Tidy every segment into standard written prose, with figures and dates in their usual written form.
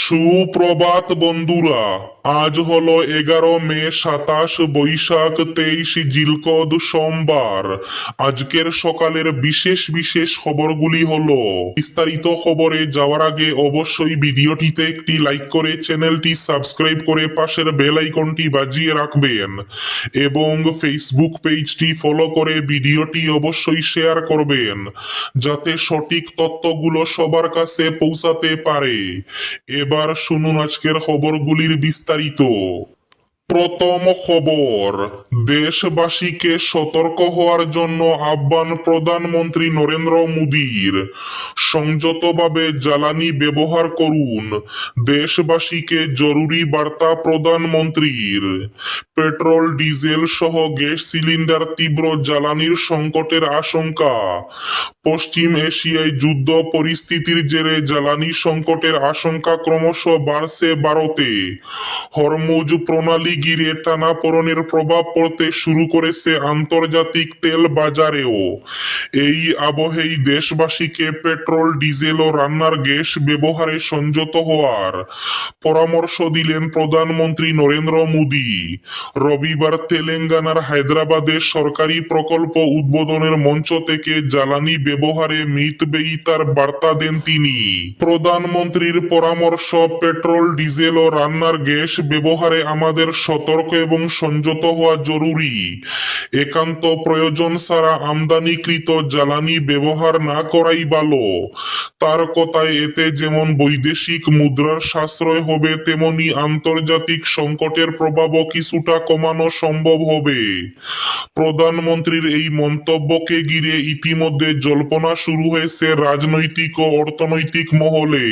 সুপ্রভাত বন্ধুরা। আজ হলো 11 মে, 27 বৈশাখ, 23 জিলকদ, সোমবার। আজকের সকালের বিশেষ বিশেষ খবরগুলি হলো, বিস্তারিত খবরে যাওয়ার আগে অবশ্যই ভিডিওটিতে একটি লাইক করে চ্যানেলটি সাবস্ক্রাইব করে পাশের বেল আইকনটি বাজিয়ে রাখবেন এবং ফেসবুক পেজটি ফলো করে ভিডিওটি অবশ্যই শেয়ার করবেন যাতে সঠিক তথ্যগুলো সবার কাছে পৌঁছাতে পারে। এবার শুনুন আজকের খবরগুলির বিস্তারিত। প্রথম খবর, দেশবাসীকে সতর্ক হওয়ার জন্য আহ্বান প্রধানমন্ত্রী নরেন্দ্র মোদীর। সংযতভাবে জ্বালানি ব্যবহার করুন, দেশবাসীকে জরুরি বার্তা প্রধানমন্ত্রীর। পেট্রোল, ডিজেল সহ গ্যাস সিলিন্ডার, তীব্র জ্বালানির সংকটের আশঙ্কা। পশ্চিম এশিয়ায় যুদ্ধ পরিস্থিতির জেরে জ্বালানি সংকটের আশঙ্কা ক্রমশ বাড়ছে ভারতে। হরমুজ প্রণালী ঘিরে টানাপোড়েনের প্রভাব পড়তে শুরু করেছে আন্তর্জাতিক তেল বাজারেও। এই আবহেই দেশবাসীকে পেট্রোল, ডিজেল ও রান্নার গ্যাস ব্যবহারে সংযত হওয়ার পরামর্শ দিলেন প্রধানমন্ত্রী নরেন্দ্র মোদী। রবিবার তেলেঙ্গানার হায়দ্রাবাদে সরকারি প্রকল্প উদ্বোধনের মঞ্চ থেকে জ্বালানি ব্যবহারে মিতব্যয়িতার বার্তা দেন তিনি। প্রধানমন্ত্রীর পরামর্শ, পেট্রোল, ডিজেল ও রান্নার গ্যাস ব্যবহারে আমাদের সতর্ক এবং সংযত হওয়া জরুরি। একান্ত প্রয়োজন ছাড়া আমদানিকৃত জ্বালানি ব্যবহার না করাই ভালো। তার কথায়, এতে যেমন বৈদেশিক মুদ্রার সাশ্রয় হবে, তেমনি আন্তর্জাতিক সংকটের প্রভাবও কিছুটা কমানো সম্ভব হবে। প্রধানমন্ত্রীর এই মন্তব্যকে ঘিরে ইতিমধ্যে জল্পনা শুরু হয়েছে রাজনৈতিক ও অর্থনৈতিক মহলে।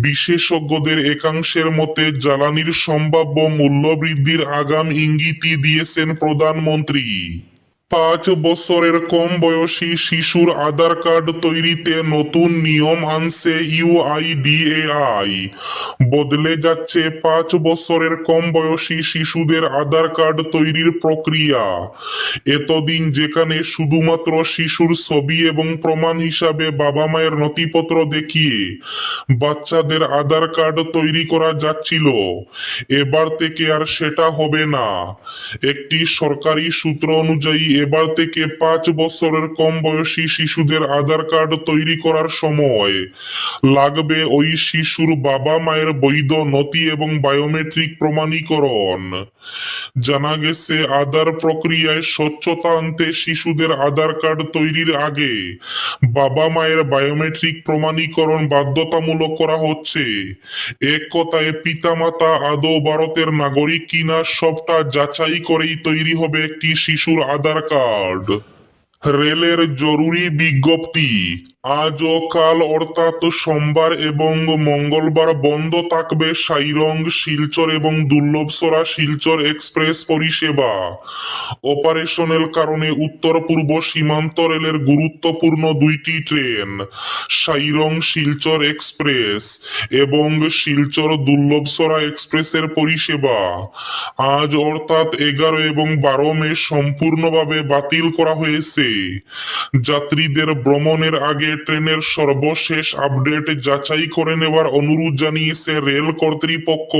বিশেষজ্ঞদের একাংশের মতে, জ্বালানির সম্ভাব্য মূল্য বৃদ্ধির আগাম ইঙ্গিতই দিয়েছেন প্রধানমন্ত্রী। 5 বছরের কম বয়সী শিশুর আধার কার্ড তৈরিতে নতুন নিয়ম আনছে ইউআইডিএআই। বদলে যাচ্ছে 5 বছরের কম বয়সী শিশুদের আধার কার্ড তৈরির প্রক্রিয়া। এতদিন যেখানে শুধুমাত্র শিশুর ছবি এবং প্রমাণ হিসাবে বাবা মায়ের নথিপত্র দেখিয়ে বাচ্চাদের আধার কার্ড তৈরি করা যাচ্ছিল, এবার থেকে আর সেটা হবে না। একটি সরকারি সূত্র অনুযায়ী এবার থেকে 5 বছরের কম বয়সী শিশুদের আধার কার্ড তৈরি করার সময় লাগবে ওই শিশুর বাবা মায়ের বৈধ নথি এবং বায়োমেট্রিক প্রমাণীকরণ। জানা গেছে, আধার প্রক্রিয়ায় স্বচ্ছতা আনতে শিশুদের আধার কার্ড তৈরির আগে বাবা মায়ের বায়োমেট্রিক প্রমাণীকরণ বাধ্যতামূলক করা হচ্ছে। এক কথায়, পিতামাতা আদৌ ভারতের নাগরিক কিনা সবটা যাচাই করেই তৈরি হবে একটি শিশুর আধার কার্ড। রেলের জরুরি বিজ্ঞপ্তি, আজ ও কাল অর্থাৎ সোমবার এবং মঙ্গলবার বন্ধ থাকবে সাইরং, শিলচর এবং দুর্লভসরা শিলচর এক্সপ্রেস পরিষেবা। অপারেশনাল কারণে উত্তর পূর্ব সীমান্ত রেলের গুরুত্বপূর্ণ 2টি ট্রেন, সাইরং শিলচর এক্সপ্রেস এবং শিলচর দুর্লভসরা এক্সপ্রেসের পরিষেবা আজ অর্থাৎ 11 এবং 12 মে সম্পূর্ণভাবে বাতিল করা হয়েছে। যাত্রীদের ভ্রমণের আগে ট্রেনের সর্বশেষ আপডেট যাচাই করে নেওয়ার অনুরোধ জানিয়েছে রেল কর্তৃপক্ষ।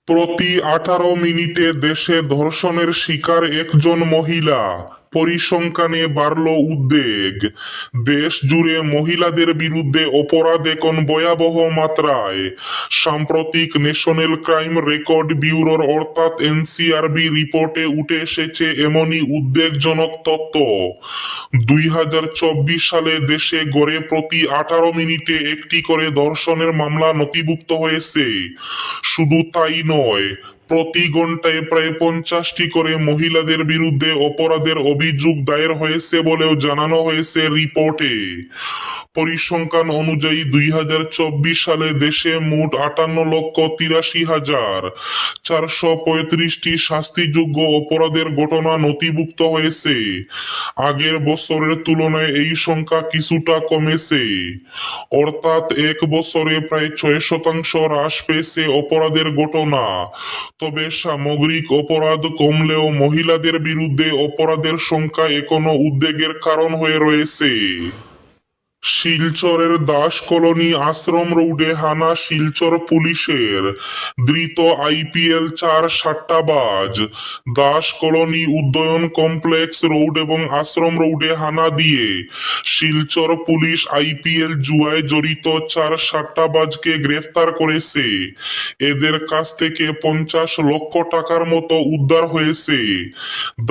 প্রতি 18 মিনিটে দেশে ধর্ষণের শিকার একজন মহিলা, পরিসংখ্যানে বাড়ল উদ্বেগ। দেশ জুড়ে মহিলাদের বিরুদ্ধে অপরাধ এখন ভয়াবহ মাত্রায়। সাম্প্রতিক ন্যাশনাল ক্রাইম রেকর্ড ব্যুরোর অর্থাৎ এনসিআরবি রিপোর্টে উঠে এসেছে এমনই উদ্বেগজনক তথ্য। 2024 সালে দেশে গড়ে প্রতি 18 মিনিটে একটি করে ধর্ষণের মামলা নথিভুক্ত হয়েছে। শুধু তাই নয়, প্রতি ঘন্টায় প্রায় 50টি করে মহিলাদের বিরুদ্ধে অপরাধের অভিযোগ দায়ের হয়েছে বলেও জানানো হয়েছে রিপোর্টে। পরিসংখ্যান অনুযায়ী 2024 সালে দেশে মোট 58,83,435টি শাস্তিযোগ্য অপরাধের ঘটনা নথিভুক্ত হয়েছে। আগের বছরের তুলনায় এই সংখ্যা কিছুটা কমেছে, অর্থাৎ এক বছরে প্রায় 6% হ্রাস পেয়েছে অপরাধের ঘটনা। তবে সামগ্রিক অপরাধ কমলেও মহিলাদের বিরুদ্ধে অপরাধের সংখ্যা এখনো উদ্বেগের কারণ হয়ে রয়েছে। শিলচরের দাস কলোনি আশ্রম রোডে হানা শিলচর পুলিশের, ধৃত আইপিএল 4 সাট্টাবাজ। দাস কলোনি উদ্যান কমপ্লেক্স রোড এবং আশ্রম রোডে হানা দিয়ে শিলচর পুলিশ আইপিএল জুয়ায় জড়িত 4 সাট্টাবাজকে গ্রেফতার করেছে। এদের কাছ থেকে 50 লক্ষ টাকার মতো উদ্ধার হয়েছে।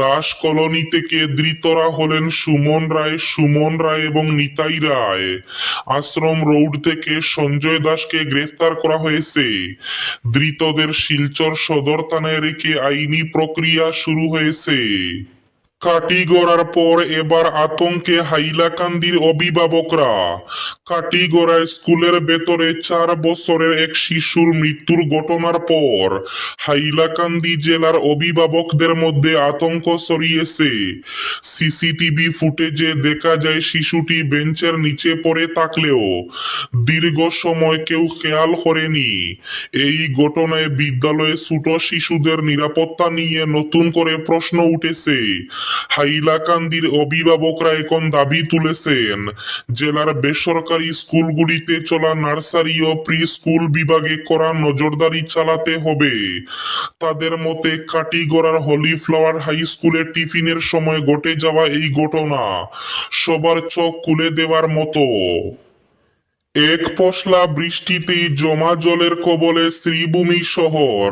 দাস কলোনি থেকে ধৃতরা হলেন সুমন রায় এবং নিতাই রায়। আশ্রম রোড থেকে সঞ্জয় দাসকে গ্রেফতার করা হয়েছে। ধৃতদের শিলচর সদর থানায় রেখে আইনি প্রক্রিয়া শুরু হয়েছে। কাটিগড়ার পর এবার আতঙ্কে হাইলাকান্দির অভিভাবকরা। কাটিগড়ায় স্কুলের ভেতরে 4 বছরের এক শিশুর মৃত্যুর ঘটনার পর হাইলাকান্দি জেলার অভিভাবকদের মধ্যে আতঙ্ক ছড়িয়েছে। সিসিটিভি ফুটেজে দেখা যায় শিশুটি বেঞ্চের নিচে পড়ে থাকলেও দীর্ঘ সময় কেউ খেয়াল করেনি। এই ঘটনায় বিদ্যালয়ে ছোট শিশুদের নিরাপত্তা নিয়ে নতুন করে প্রশ্ন উঠেছে। হাইলাকান্দির অভিভাবকরা এখন দাবি তুলেছেন জেলার বেসরকারি স্কুলগুলিতে চলা নার্সারি ও প্রি স্কুল বিভাগে করা নজরদারি চালাতে হবে। তাদের মতে কাটিগড়ার হলি ফ্লাওয়ার হাই স্কুলে টিফিনের সময় ঘটে যাওয়া এই ঘটনা সবার চোখ খুলে দেওয়ার মতো। এক পশলা বৃষ্টিতেই জমা জলের কবলে শ্রীভূমি শহর।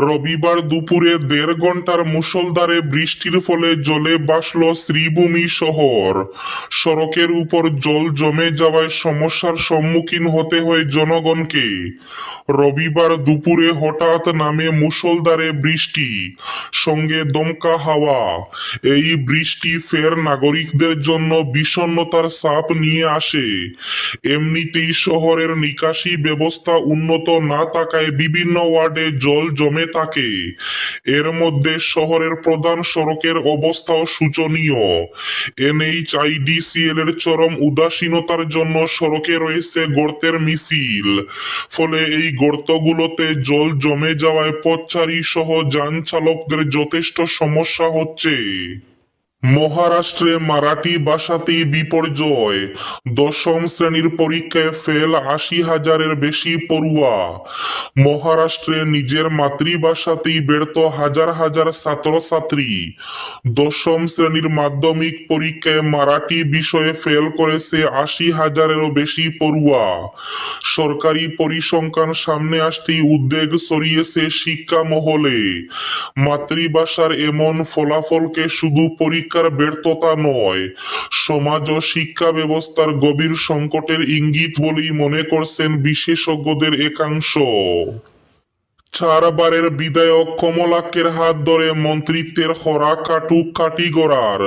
রবিবার দুপুরে 1.5 ঘন্টার মুষলধারে বৃষ্টির ফলে জলে ভাসল শ্রীভূমি শহর। সড়কের উপর জল জমে যাওয়ায় সমস্যার সম্মুখীন হতে হয় জনগণকে। রবিবার দুপুরে হঠাৎ নামে মুষলধারে বৃষ্টি, সঙ্গে দমকা হাওয়া। এই বৃষ্টি ফের নাগরিকদের জন্য বিষণ্ণতার ছাপ নিয়ে আসে। এমনিতেই শহরের নিকাশি ব্যবস্থা উন্নত না থাকায় বিভিন্ন ওয়ার্ডে জল জমে থাকে। এর মধ্যে শহরের প্রধান সড়কের অবস্থাও শোচনীয়। এনএইচআইডিসিএল এর চরম উদাসীনতার জন্য সড়কে রয়েছে গর্তের মিছিল। ফলে এই গর্তগুলোতে জল জমে যাওয়ায় পথচারী সহ যান চালকদের যথেষ্ট সমস্যা হচ্ছে। মহারাষ্ট্রে মারাঠি ভাষাতেই বিপর্যয়। 10ম শ্রেণীর পরীক্ষায় ফেল 80,000-এর বেশি পড়ুয়া। মহারাষ্ট্রে নিজের মাতৃভাষাতেই ব্যর্থ হাজার হাজার ছাত্রছাত্রী। 10ম শ্রেণীর মাধ্যমিক পরীক্ষায় মারাঠি বিষয়ে ফেল করেছে 80,000-এরও বেশি পড়ুয়া। সরকারি পরিসংখ্যান সামনে আসতেই উদ্বেগ ছড়িয়েছে শিক্ষা মহলে। মাতৃভাষার এমন ফলাফলকে শুধু পরীক্ষার ব্যর্থতা নয়, সমাজ ও শিক্ষা ব্যবস্থার গভীর সংকটের ইঙ্গিত বলেই মনে করছেন বিশেষজ্ঞদের একাংশ। 4 বারের বিধায়ক কমলাক্ষের হাত ধরে মন্ত্রিত্বের খরা কাটুক কাটিগড়ার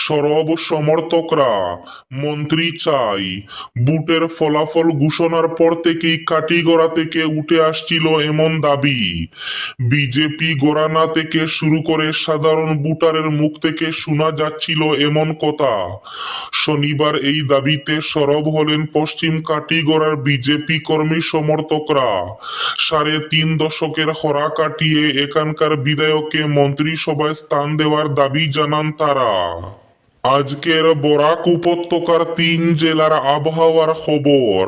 সরব সমর্থকরা। মন্ত্রী চাই। ভোটের ফলাফল ঘোষণার পর থেকেই কাটিগড়া থেকে উঠে আসছিল এমন দাবি। বিজেপি গড়ানা থেকে শুরু করে সাধারণ ভোটারের মুখ থেকে শোনা যাচ্ছিল এমন কথা। শনিবার এই দাবিতে সরব হলেন পশ্চিম কাটিগড়ার বিজেপি কর্মী সমর্থকরা। 3.5 দশকের খরা কাটিয়ে এখানকার বিধায়ককে মন্ত্রিসভায় স্থান দেওয়ার দাবি জানান তারা। আজকের বরাক উপত্যকার 3 জেলার আবহাওয়ার খবর।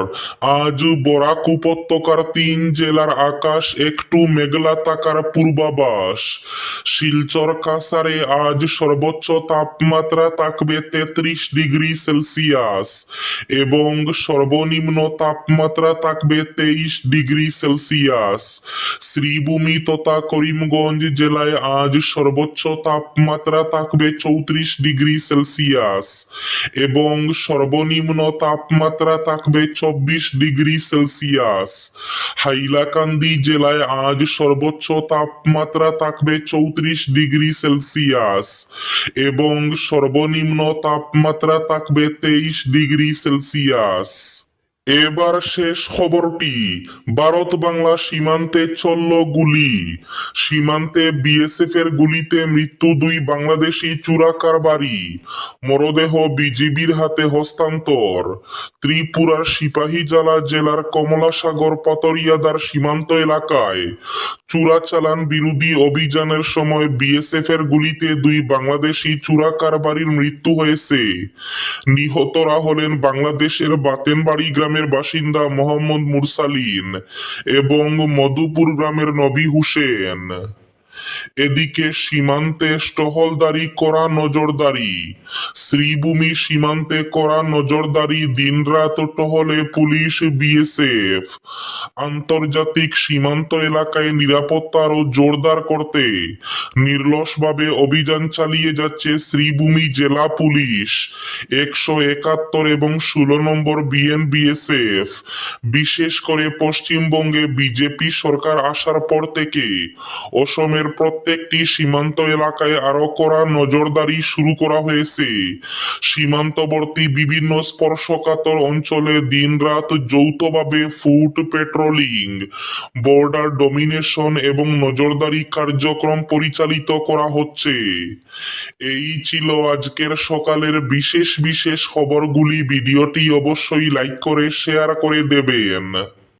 আজ বরাক উপত্যকার 3 জেলার আকাশ একটু মেঘলা থাকার পূর্বাভাস। শিলচর কাছাড়ে আজ সর্বোচ্চ তাপমাত্রা থাকবে 33 ডিগ্রি সেলসিয়াস এবং সর্বনিম্ন তাপমাত্রা থাকবে 23 ডিগ্রি সেলসিয়াস। শ্রীভূমি তথা করিমগঞ্জ জেলায় আজ সর্বোচ্চ তাপমাত্রা থাকবে 34 ডিগ্রি সেলসিয়াস এবং সর্বনিম্ন তাপমাত্রা থাকবে 24 ডিগ্রি সেলসিয়াস। হাইলাকান্দি জেলায় আজ সর্বোচ্চ তাপমাত্রা থাকবে 34 ডিগ্রি সেলসিয়াস এবং সর্বনিম্ন তাপমাত্রা থাকবে 23 ডিগ্রি সেলসিয়াস। এবার শেষ খবরটি। ভারত বাংলা সীমান্তে চলল গুলি। সীমান্তে বিএসএফ এর গুলিতে মৃত্যু দুই বাংলাদেশি চোরা কারবারি। মরদেহ বিজিবির হাতে হস্তান্তর। ত্রিপুরার সিপাহীজলা জেলার কমলাসাগর পাতরিয়াদার সীমান্ত এলাকায় চোরাচালান বিরোধী অভিযানের সময় বিএসএফ এর গুলিতে দুই বাংলাদেশি চোরা কারবারির মৃত্যু হয়েছে। নিহতরা হলেন বাংলাদেশের বাতেনবাড়ি গ্রামের বাসিন্দা মোহাম্মদ মুরসালিন এবং মধুপুর গ্রামের নবী হোসেন। এদিকে সীমান্তে টহলদারি করা নজরদারি। শ্রীভূমি সীমান্তে করা নজরদারি, দিনরাত টহলে পুলিশ বিএসএফ। আন্তর্জাতিক সীমান্ত এলাকায় নিরাপত্তা আরো জোরদার করতে নির্লসভাবে অভিযান চালিয়ে যাচ্ছে শ্রীভূমি জেলা পুলিশ 171 এবং 16 নম্বর বিএনবিএসএফ। বিশেষ করে পশ্চিমবঙ্গে বিজেপি সরকার আসার পর থেকে অসমের প্রত্যেকটি সীমান্ত এলাকায় আরো কড়া নজরদারি শুরু করা হয়েছে। সীমান্তবর্তী বিভিন্ন স্পর্শকাতর অঞ্চলে দিনরাত যৌথভাবে ফুট পেট্রোলিং, বর্ডার ডমিনেশন এবং নজরদারি কার্যক্রম পরিচালিত করা হচ্ছে। এই ছিল আজকের সকালের বিশেষ বিশেষ খবরগুলি। ভিডিওটি অবশ্যই লাইক করে শেয়ার করে দেবেন।